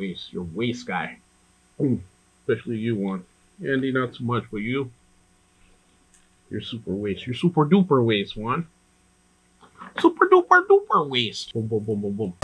waist. You're waist guy. Especially you, one. Andy, not so much, but you're super waist. You're super duper waist, one. Super duper duper waist. Boom, boom, boom, boom, boom.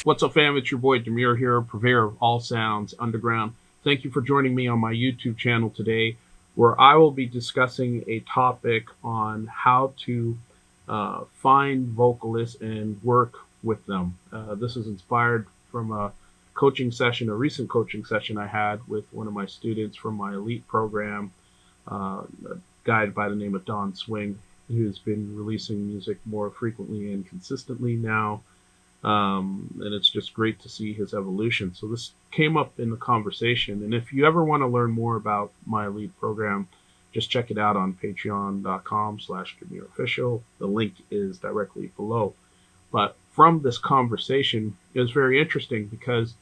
What's up, fam? It's your boy Demuir here, purveyor of all sounds underground. Thank you for joining me on my YouTube channel today, where I will be discussing a topic on how to find vocalists and work with them. This is inspired from a recent coaching session I had with one of my students from my elite program, a guy by the name of Don Swing, who's been releasing music more frequently and consistently now. And it's just great to see his evolution. So this came up in the conversation. And if you ever want to learn more about my elite program, just check it out on patreon.com/DemuirOfficial. The link is directly below. But from this conversation, it was very interesting because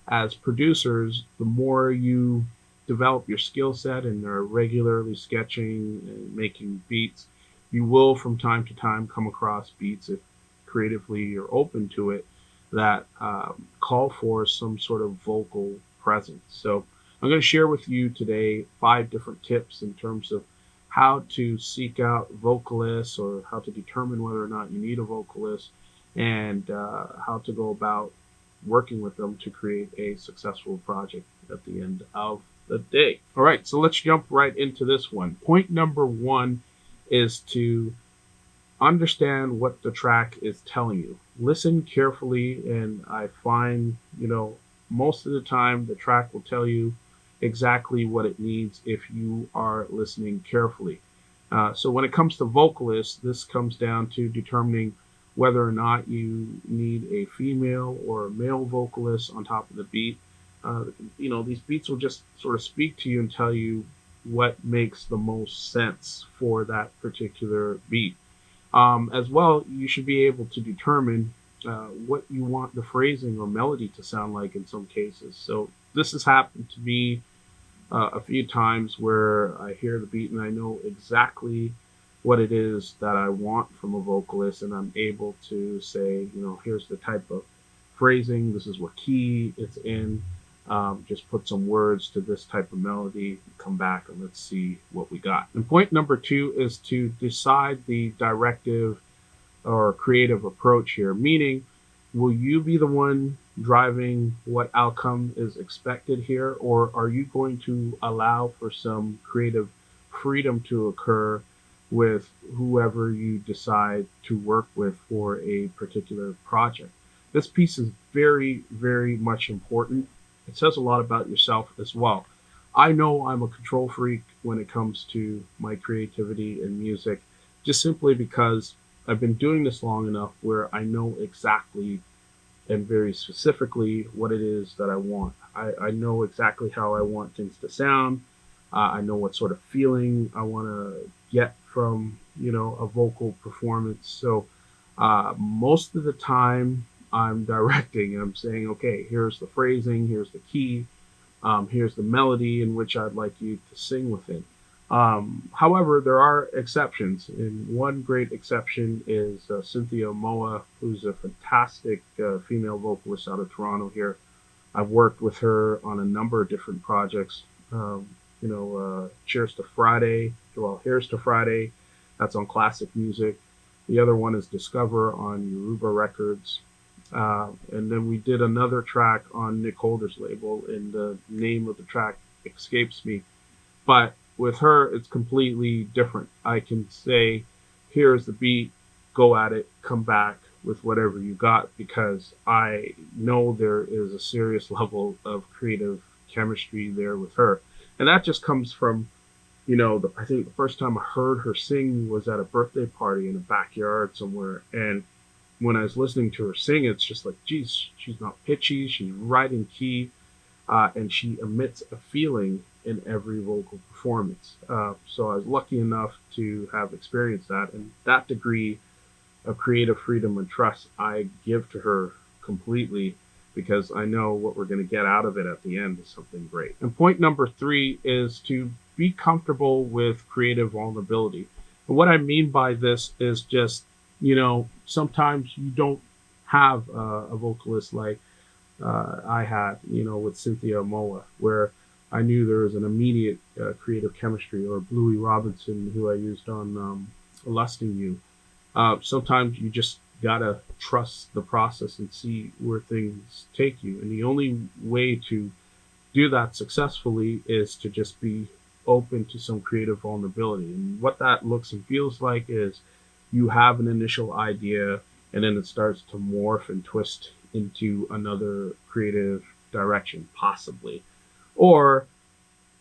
as producers, the more you develop your skill set and are regularly sketching and making beats, you will from time to time come across beats, if creatively you're open to it, that call for some sort of vocal presence. So I'm going to share with you today 5 different tips in terms of how to seek out vocalists, or how to determine whether or not you need a vocalist, and how to go about working with them to create a successful project at the end of the day. All right, so let's jump right into this one. Point number 1 is to understand what the track is telling you. Listen carefully, and I find, most of the time the track will tell you exactly what it needs if you are listening carefully. So when it comes to vocalists, this comes down to determining whether or not you need a female or a male vocalist on top of the beat. These beats will just sort of speak to you and tell you what makes the most sense for that particular beat. As well, you should be able to determine what you want the phrasing or melody to sound like in some cases. So this has happened to me a few times where I hear the beat and I know exactly what it is that I want from a vocalist, and I'm able to say, here's the type of phrasing, this is what key it's in, just put some words to this type of melody, come back and let's see what we got. And point number 2 is to decide the directive or creative approach here, meaning, will you be the one driving what outcome is expected here, or are you going to allow for some creative freedom to occur with whoever you decide to work with for a particular project? This piece is very, very much important. It says a lot about yourself as well. I know I'm a control freak when it comes to my creativity and music, just simply because I've been doing this long enough where I know exactly and very specifically what it is that I want. I know exactly how I want things to sound. I know what sort of feeling I want to get from, a vocal performance. So most of the time, I'm directing and I'm saying, okay, here's the phrasing, here's the key, here's the melody in which I'd like you to sing within. However, there are exceptions, and one great exception is Cynthia Moa, who's a fantastic female vocalist out of Toronto here. I've worked with her on a number of different projects. Here's to Friday, that's on Classic Music. The other one is Discover on Yoruba Records. And then we did another track on Nick Holder's label, and the name of the track escapes me. But with her, it's completely different. I can say, here's the beat, go at it, come back with whatever you got, because I know there is a serious level of creative chemistry there with her. And that just comes from, I think the first time I heard her sing was at a birthday party in a backyard somewhere. And when I was listening to her sing, it's just like, geez, she's not pitchy, she's right in key, and she emits a feeling in every vocal performance. So I was lucky enough to have experienced that, and that degree of creative freedom and trust I give to her completely, because I know what we're going to get out of it at the end is something great. And point number 3 is to be comfortable with creative vulnerability. And what I mean by this is just, sometimes you don't have a vocalist like I had, with Cynthia Moa, where I knew there was an immediate creative chemistry, or Bluey Robinson, who I used on Lusting You. Sometimes you just gotta trust the process and see where things take you. And the only way to do that successfully is to just be open to some creative vulnerability. And what that looks and feels like is you have an initial idea, and then it starts to morph and twist into another creative direction, possibly. Or,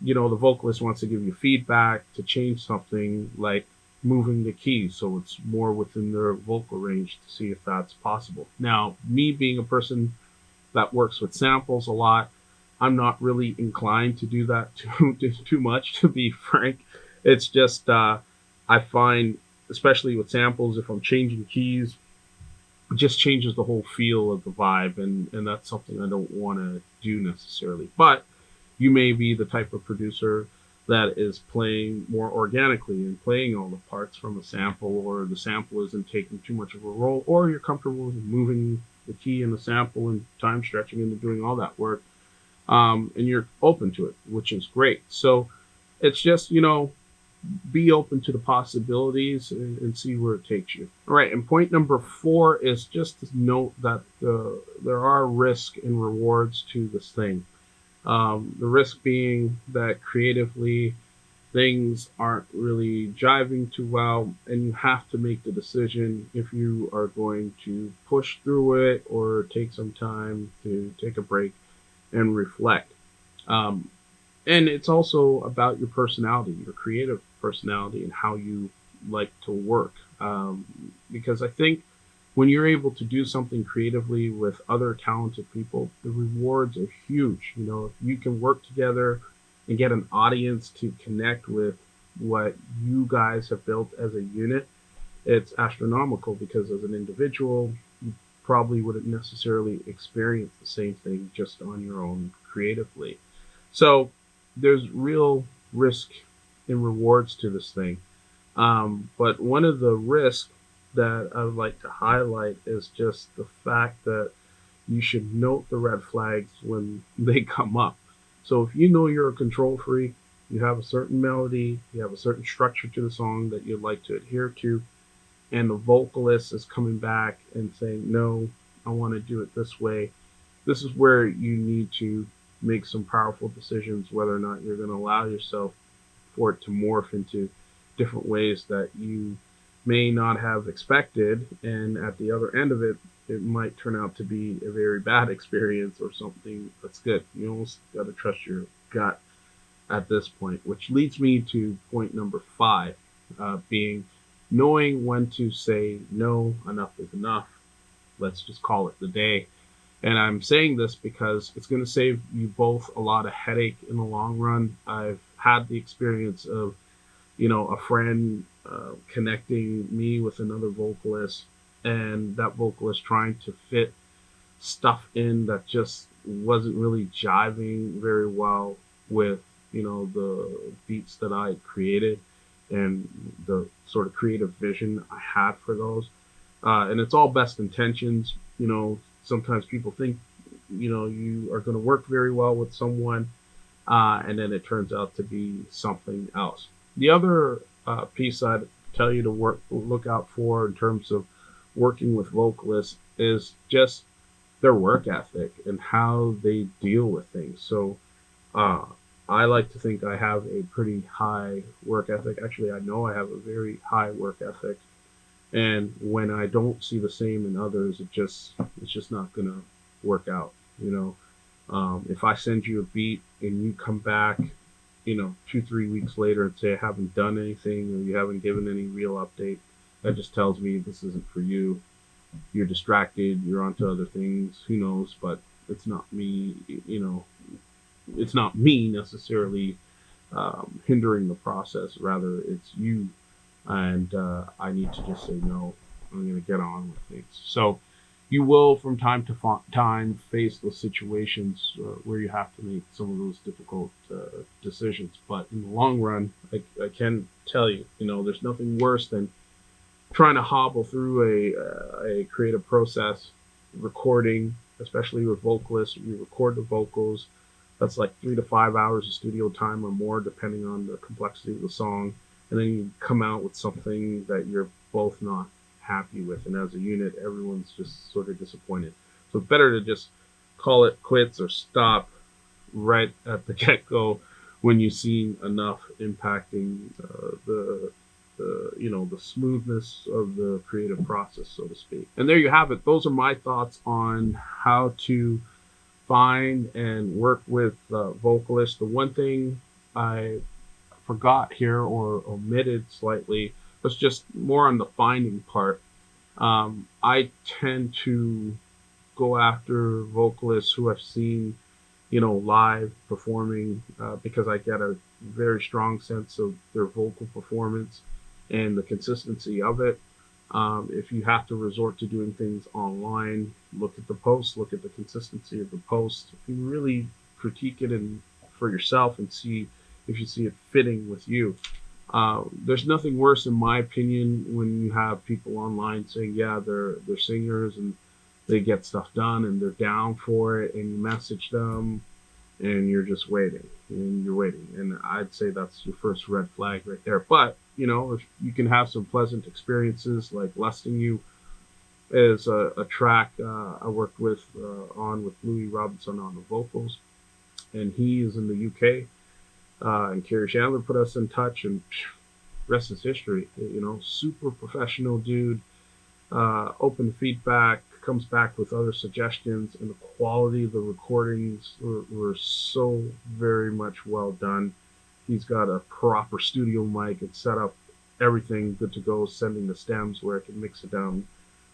the vocalist wants to give you feedback to change something, like moving the keys so it's more within their vocal range, to see if that's possible. Now, me being a person that works with samples a lot, I'm not really inclined to do that too much, to be frank. It's just I find, especially with samples, if I'm changing keys, it just changes the whole feel of the vibe, and that's something I don't want to do necessarily. But you may be the type of producer that is playing more organically and playing all the parts from a sample, or the sample isn't taking too much of a role, or you're comfortable with moving the key in the sample and time stretching into doing all that work, and you're open to it, which is great. So it's just, be open to the possibilities and see where it takes you. All right, and point number 4 is just to note that there are risks and rewards to this thing. The risk being that creatively things aren't really jiving too well, and you have to make the decision if you are going to push through it or take some time to take a break and reflect. And it's also about your personality, your creative personality, and how you like to work. Because I think when you're able to do something creatively with other talented people, the rewards are huge. If you can work together and get an audience to connect with what you guys have built as a unit, it's astronomical, because as an individual, you probably wouldn't necessarily experience the same thing just on your own creatively. So there's real risk and rewards to this thing. But one of the risks that I would like to highlight is just the fact that you should note the red flags when they come up. So if you know you're a control freak, you have a certain melody, you have a certain structure to the song that you'd like to adhere to, and the vocalist is coming back and saying, no, I want to do it this way, this is where you need to make some powerful decisions whether or not you're going to allow yourself for it to morph into different ways that you may not have expected, and at the other end of it, it might turn out to be a very bad experience or something that's good. You almost got to trust your gut at this point, which leads me to point number 5, being knowing when to say no, enough is enough. Let's just call it the day. And I'm saying this because it's going to save you both a lot of headache in the long run. I've had the experience of, a friend connecting me with another vocalist, and that vocalist trying to fit stuff in that just wasn't really jiving very well with, the beats that I created and the sort of creative vision I had for those. And it's all best intentions. Sometimes people think, you are going to work very well with someone, and then it turns out to be something else. The other piece I'd tell you to look out for in terms of working with vocalists is just their work ethic and how they deal with things. So I like to think I have a pretty high work ethic. Actually, I know I have a very high work ethic. And when I don't see the same in others, it's just not going to work out. If I send you a beat and you come back, 2-3 weeks later and say I haven't done anything, or you haven't given any real update, that just tells me this isn't for you. You're distracted, you're onto other things, who knows, but it's not me, it's not me necessarily hindering the process, rather it's you. And I need to just say, no, I'm going to get on with things. So you will from time to time face those situations where you have to make some of those difficult decisions. But in the long run, I can tell you, there's nothing worse than trying to hobble through a creative process, recording, especially with vocalists. You record the vocals. That's like 3 to 5 hours of studio time or more, depending on the complexity of the song. And then you come out with something that you're both not happy with. And as a unit, everyone's just sort of disappointed. So it's better to just call it quits or stop right at the get-go when you've seen enough impacting the smoothness of the creative process, so to speak. And there you have it. Those are my thoughts on how to find and work with vocalists. The one thing I forgot here or omitted slightly was just more on the finding part. I tend to go after vocalists who I've seen, live performing because I get a very strong sense of their vocal performance and the consistency of it. If you have to resort to doing things online, look at the post, look at the consistency of the post, and really critique it for yourself and see if you see it fitting with you. There's nothing worse, in my opinion, when you have people online saying, yeah, they're singers and they get stuff done and they're down for it, and you message them and you're just waiting and you're waiting. And I'd say that's your first red flag right there. But, if you can have some pleasant experiences, like Lusting You is a track I worked with Louis Robinson on the vocals, and he is in the UK. And Kerry Chandler put us in touch, and rest is history. Super professional dude, open feedback, comes back with other suggestions, and the quality of the recordings were so very much well done. He's got a proper studio mic and set up, everything good to go, sending the stems where it can mix it down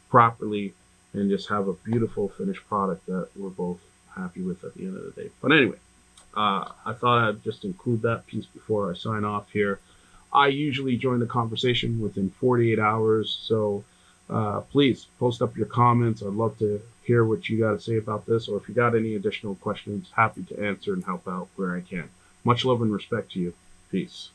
properly and just have a beautiful finished product that we're both happy with at the end of the day. But anyway, I thought I'd just include that piece before I sign off here. I usually join the conversation within 48 hours, so please post up your comments. I'd love to hear what you got to say about this, or if you got any additional questions, happy to answer and help out where I can. Much love and respect to you. Peace.